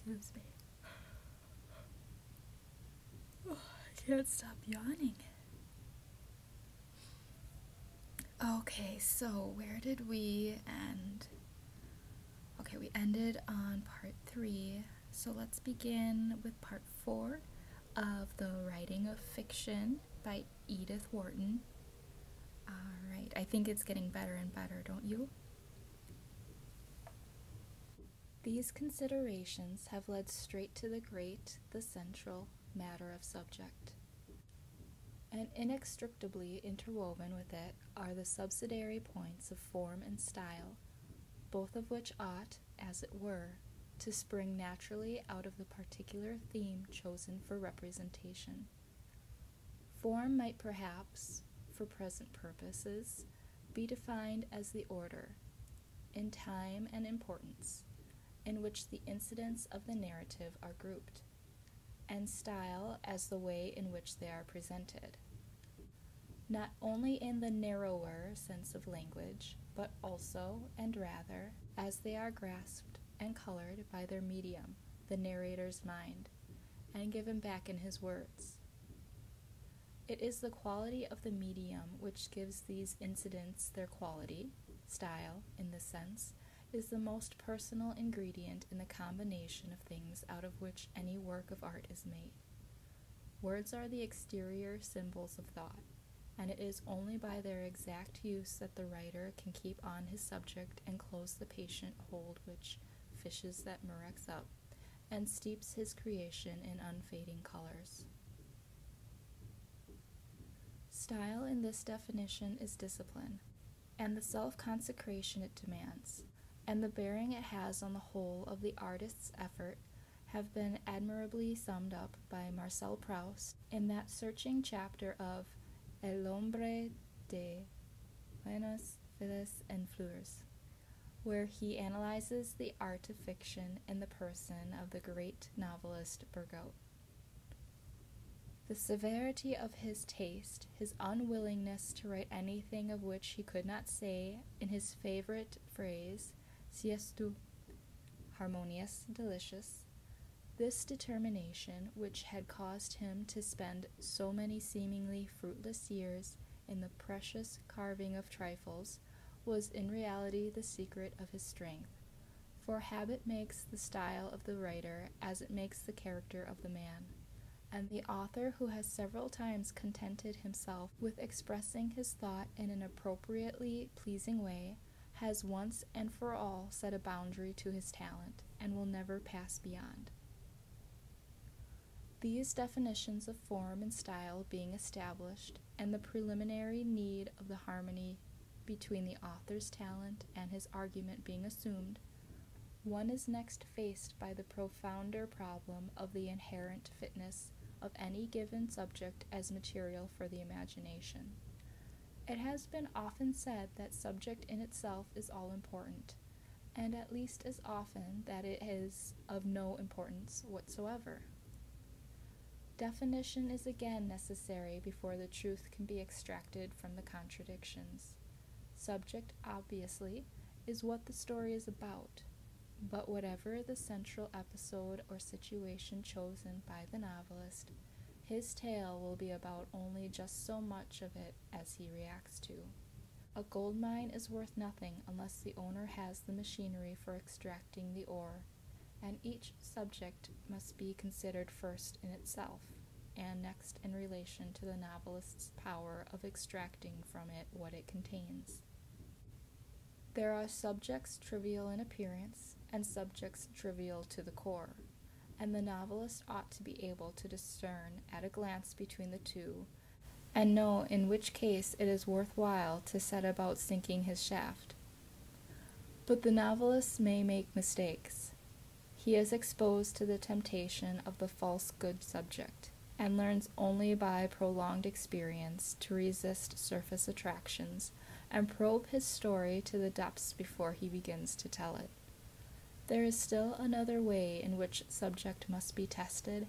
Excuse me. Oh, I can't stop yawning. Okay, so where did we end? Okay, we ended on part 3, so let's begin with part 4 of The Writing of Fiction by Edith Wharton. Alright, I think it's getting better and better, don't you? These considerations have led straight to the central matter of subject. And inextricably interwoven with it are the subsidiary points of form and style, both of which ought, as it were, to spring naturally out of the particular theme chosen for representation. Form might perhaps, for present purposes, be defined as the order, in time and importance, in which the incidents of the narrative are grouped, and style as the way in which they are presented, not only in the narrower sense of language, but also, and rather, as they are grasped and colored by their medium, the narrator's mind, and given back in his words. It is the quality of the medium which gives these incidents their quality. Style, in this sense, is the most personal ingredient in the combination of things out of which any work of art is made. Words are the exterior symbols of thought, and it is only by their exact use that the writer can keep on his subject and close the patient hold which fishes that murex up, and steeps his creation in unfading colors. Style in this definition is discipline, and the self-consecration it demands, and the bearing it has on the whole of the artist's effort have been admirably summed up by Marcel Proust in that searching chapter of El hombre de buenas vidas en flores, where he analyzes the art of fiction in the person of the great novelist Bergotte. The severity of his taste, his unwillingness to write anything of which he could not say, in his favorite phrase, "C'est tout," harmonious, delicious, this determination, which had caused him to spend so many seemingly fruitless years in the precious carving of trifles, was in reality the secret of his strength. For habit makes the style of the writer as it makes the character of the man, and the author who has several times contented himself with expressing his thought in an appropriately pleasing way, has once and for all set a boundary to his talent, and will never pass beyond. These definitions of form and style being established, and the preliminary need of the harmony between the author's talent and his argument being assumed, one is next faced by the profounder problem of the inherent fitness of any given subject as material for the imagination. It has been often said that subject in itself is all important, and at least as often that it is of no importance whatsoever. Definition is again necessary before the truth can be extracted from the contradictions. Subject, obviously, is what the story is about, but whatever the central episode or situation chosen by the novelist, his tale will be about only just so much of it as he reacts to. A gold mine is worth nothing unless the owner has the machinery for extracting the ore, and each subject must be considered first in itself, and next in relation to the novelist's power of extracting from it what it contains. There are subjects trivial in appearance, and subjects trivial to the core, and the novelist ought to be able to discern at a glance between the two, and know in which case it is worthwhile to set about sinking his shaft. But the novelist may make mistakes. He is exposed to the temptation of the false good subject, and learns only by prolonged experience to resist surface attractions and probe his story to the depths before he begins to tell it. There is still another way in which subject must be tested.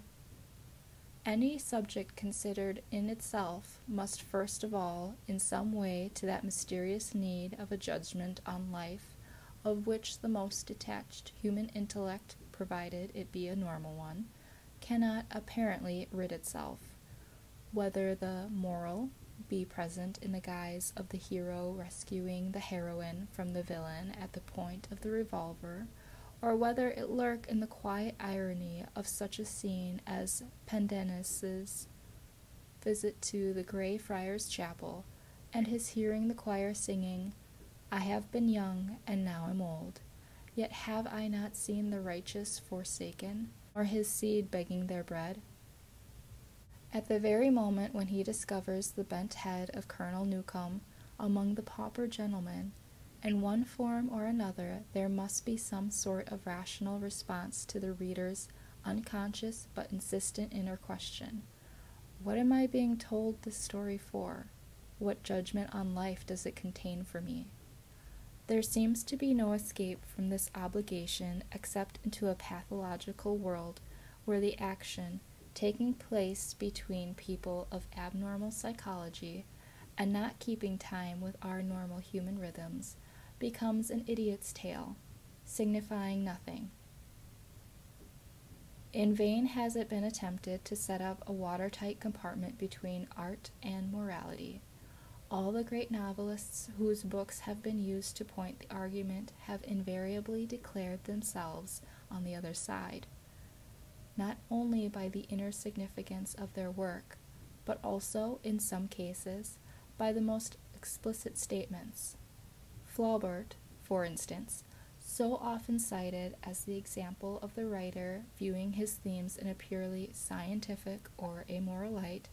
Any subject considered in itself must first of all, in some way, to that mysterious need of a judgment on life, of which the most detached human intellect provided it be a normal one, cannot apparently rid itself. Whether the moral be present in the guise of the hero rescuing the heroine from the villain at the point of the revolver, or whether it lurk in the quiet irony of such a scene as Pendennis's visit to the Grey Friars' Chapel, and his hearing the choir singing, "I have been young, and now am old, yet have I not seen the righteous forsaken, or his seed begging their bread." At the very moment when he discovers the bent head of Colonel Newcome among the pauper gentlemen, in one form or another there must be some sort of rational response to the reader's unconscious but insistent inner question: what am I being told this story for? What judgment on life does it contain for me? There seems to be no escape from this obligation except into a pathological world where the action, taking place between people of abnormal psychology and not keeping time with our normal human rhythms, becomes an idiot's tale, signifying nothing. In vain has it been attempted to set up a watertight compartment between art and morality. All the great novelists whose books have been used to point the argument have invariably declared themselves on the other side, not only by the inner significance of their work, but also, in some cases, by the most explicit statements. Flaubert, for instance, so often cited as the example of the writer viewing his themes in a purely scientific or amoral light,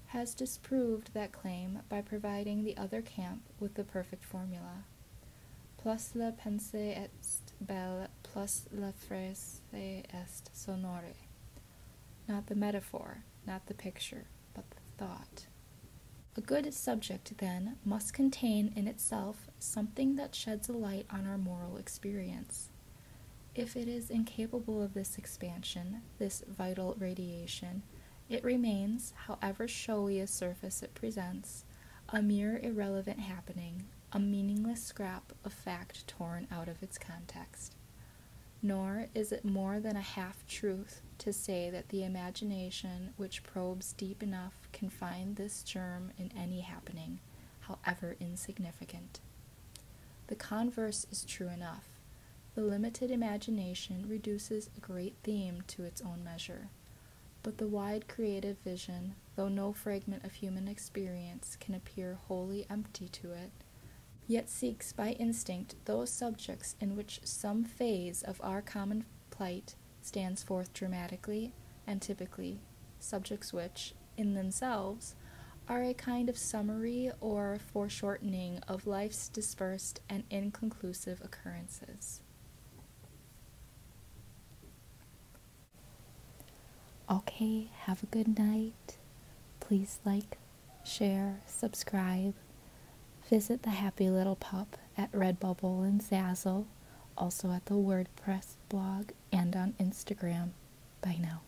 has disproved that claim by providing the other camp with the perfect formula. Plus la pensée est belle, plus la phrase est sonore. Not the metaphor, not the picture, but the thought. A good subject, then, must contain in itself something that sheds a light on our moral experience. If it is incapable of this expansion, this vital radiation, it remains, however showy a surface it presents, a mere irrelevant happening, a meaningless scrap of fact torn out of its context. Nor is it more than a half-truth to say that the imagination which probes deep enough can find this germ in any happening, however insignificant. The converse is true enough. The limited imagination reduces a great theme to its own measure. But the wide creative vision, though no fragment of human experience can appear wholly empty to it, yet seeks by instinct those subjects in which some phase of our common plight stands forth dramatically and typically, subjects which, in themselves, are a kind of summary or foreshortening of life's dispersed and inconclusive occurrences. Okay, have a good night. Please like, share, subscribe. Visit the Happy Little Pup at Redbubble and Zazzle, also at the Wordpress blog and on Instagram. Bye now.